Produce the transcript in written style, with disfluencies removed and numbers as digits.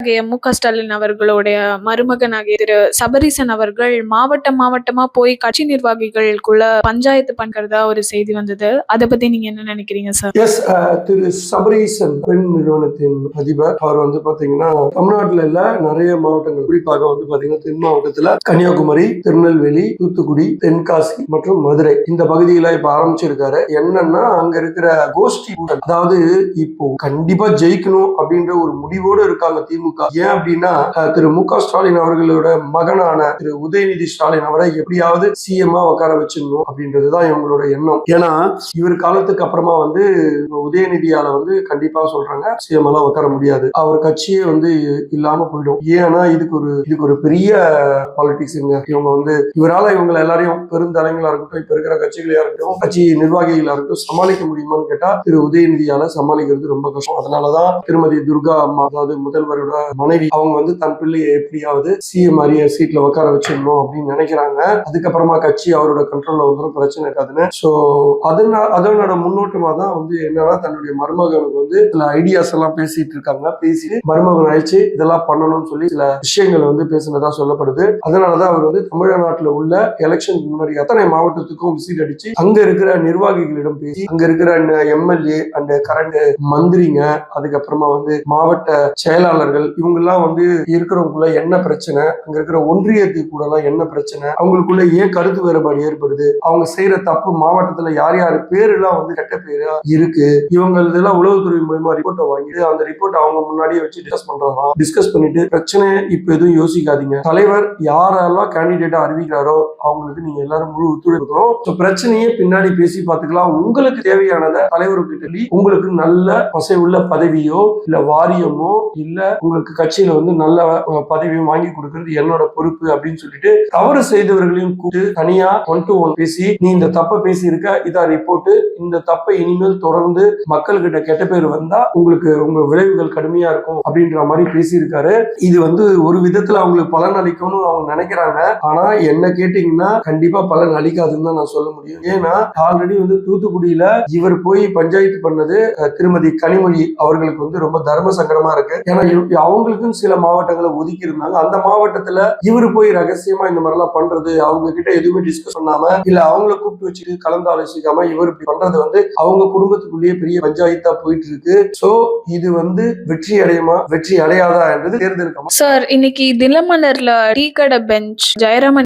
மு.க. ஸ்டாலின் அவர்களுடைய மருமகனாகிய திரு சபரீசன் அவர்கள் மாவட்டமா போய் கட்சி நிர்வாகிகளுக்குள்ள பஞ்சாயத்து பண்றதா ஒரு செய்தி வந்தது. அதை பத்தி நீங்க என்ன நினைக்கிறீங்க சார்? எஸ், திரு சபரீசன் பெண் நிறுவனத்தின் அதிபர். அவர் பாத்தீங்கன்னா தமிழ்நாட்டுல இல்ல நிறைய மாவட்டங்கள், குறிப்பாக பாத்தீங்கன்னா தென் மாவட்டத்துல கன்னியாகுமரி, திருநெல்வேலி, தூத்துக்குடி, தென்காசி மற்றும் மதுரை இந்த பகுதியில இப்ப ஆரம்பிச்சிருக்காரு. என்னன்னா அங்க இருக்கிற கோஷ்டி, அதாவது இப்போ கண்டிப்பா ஜெயிக்கணும் அப்படின்ற ஒரு முடிவோடு இருக்காங்க திமுக. ஏன் அப்படின்னா திரு மு.க. ஸ்டாலின் அவர்களோட மகனான திரு உதயநிதி ஸ்டாலின் அவரை எப்படியாவது சிஎம்மா உட்கார வச்சிடணும் அப்படின்றதுதான் இவங்களோட எண்ணம். ஏன்னா இவர் காலத்துக்கு அப்புறமா உதயநிதியால கண்டிப்பா சொல்றாங்க சிஎம் எல்லாம் உட்கார முடியாது, அவர் கட்சியே இல்லாம போயிடும். ஏன்னா இதுக்கு ஒரு பெரிய பாலிடிக்ஸ். இவங்க இவரால இவங்க எல்லாரையும் பெருந்தலைங்களா இருக்கட்டும், இப்ப இருக்கிற கட்சிகளா இருக்கட்டும், கட்சி நிர்வாகிகளா இருக்கட்டும் சமாளிக்க முடியுமான்னு கேட்டா திரு உதயநிதியால சமாளிக்கிறது ரொம்ப கஷ்டம். அதனாலதான் திருமதி துர்கா அம்மா, அதாவது முதல்வரோட மனைவி, அவங்க தன் பிள்ளையை எப்படியாவது சிஎம் சீட்ல உட்கார வச்சிடணும் அப்படின்னு நினைக்கிறாங்க. அதுக்கப்புறமா கட்சி அவரோட கண்ட்ரோல்ல வந்துடும், பிரச்சனை இருக்காதுன்னு. சோ அதனோட முன்னோட்டமா தான் என்னன்னா தன்னுடைய மருமகனுக்கு சில ஐடியாஸ் எல்லாம் பேசிட்டு இருக்காங்க. பேசி மருமகன் அழைச்சு இதெல்லாம் பண்ணணும்னு சொல்லி சில விஷயங்கள் பேசினதா சொல்லப்படுது. அதனாலதான் அவர் தமிழ்நாட்டுல உள்ள எலெக்ஷனுக்கு முன்னாடி அத்தனை மாவட்டத்துக்கும் விசிட் அடிச்சு அங்க இருக்கிற நிர்வாகிகளிடம் பேசி, அங்க இருக்கிற எம்எல்ஏ அண்ட் கரண்ட் மந்திரிங்க, அதுக்கப்புறமா மாவட்ட செயலாளர்கள், இவங்க எல்லாம் இருக்கிறவங்களுக்குள்ள என்ன பிரச்சனை, அங்க இருக்கிற ஒன்றியத்துக்கு கூட எல்லாம் என்ன பிரச்சனை, அவங்களுக்குள்ள ஏன் கருத்து வேறுபாடு ஏற்படுது, அவங்க செய்யற தப்பு மாவட்டத்துல யார் யாரு பேர் எல்லாம் கெட்ட பேரா இருக்கு, இவங்க இதெல்லாம் உளவுத்துறை மூலமா ரிப்போர்ட்டை வாங்கிட்டு அந்த ரிப்போர்ட் அவங்க முன்னாடியே வச்சு டிஸ்கஸ் பண்ணிட்டு பிரச்சனை இப்ப எதுவும் யோசிக்காதீங்க, தலைவர் யாரெல்லாம் கேண்டிடேட்டா அறிவிக்கிறாரோ அவங்களுக்கு நீங்க எல்லாரும் முழு ஒத்துழைக்கணும், பிரச்சனையே பின்னாடி பேசி பார்த்துக்கலாம், உங்களுக்கு தேவையானதை தலைவர்கிட்ட உங்களுக்கு நல்ல பசையுள்ள பதவியோ இல்ல வாரியமோ இல்ல உங்களுக்கு கட்சியில நல்ல பதவியும் வாங்கி கொடுக்கிறது என்னோட பொறுப்பு அப்படின்னு சொல்லிட்டு தவறு செய்தவர்களையும் கூப்பிட்டு தனியா 1 to 1 பேசி, நீ இந்த தப்ப பேசி இருக்க, இதா ரிப்போர்ட், இந்த தப்பை இனிமேல் தொடர்ந்து மக்கள் கிட்ட கெட்ட பேர் வந்தா உங்களுக்கு உங்க விளைவுகள் கடுமையா இருக்கும் அப்படின்ற மாதிரி பேசியிருக்காரு. இது ஒரு விதத்துல அவங்களுக்கு பலன் அளிக்கும்னு அவங்க நினைக்கிறாங்க. ஆனா என்ன கேட்டீங்கன்னா கண்டிப்பா பலன் அளிக்காதுன்னு தான் நான் சொல்ல முடியும். ஏன்னா ஆல்ரெடி தூத்துக்குடியில இவர் போய் பஞ்சாயத்து பண்ணது திருமதி கனிமொழி அவர்களுக்கு ரொம்ப தர்ம சங்கடமா இருக்கு. ஏன்னா அவங்களுக்கும் சில மாவட்டங்களை ஒதுக்கி இருந்தாங்க. அந்த மாவட்டத்துல இவர் போய் ரகசியமா இந்த மாதிரி எல்லாம் பண்றது, அவங்க கிட்ட எதுவுமே டிஸ்கஸ் பண்ணாம இல்ல அவங்கள கூப்பிட்டு வச்சுட்டு கலந்து ஆலோசிக்காம இவர் இப்படி பண்றது அவங்க குடும்பத்துக்குள்ளேயே பெரிய பஞ்சாயத்தா போயிட்டு இருக்கு. சோ இது வெற்றி அடையுமா வெற்றி அடையாதா என்றது தேர்ந்தெடுக்கணும். சார், இன்னைக்கு தினமலர்ல டீ கடை பெஞ்ச் ஜெயராமன்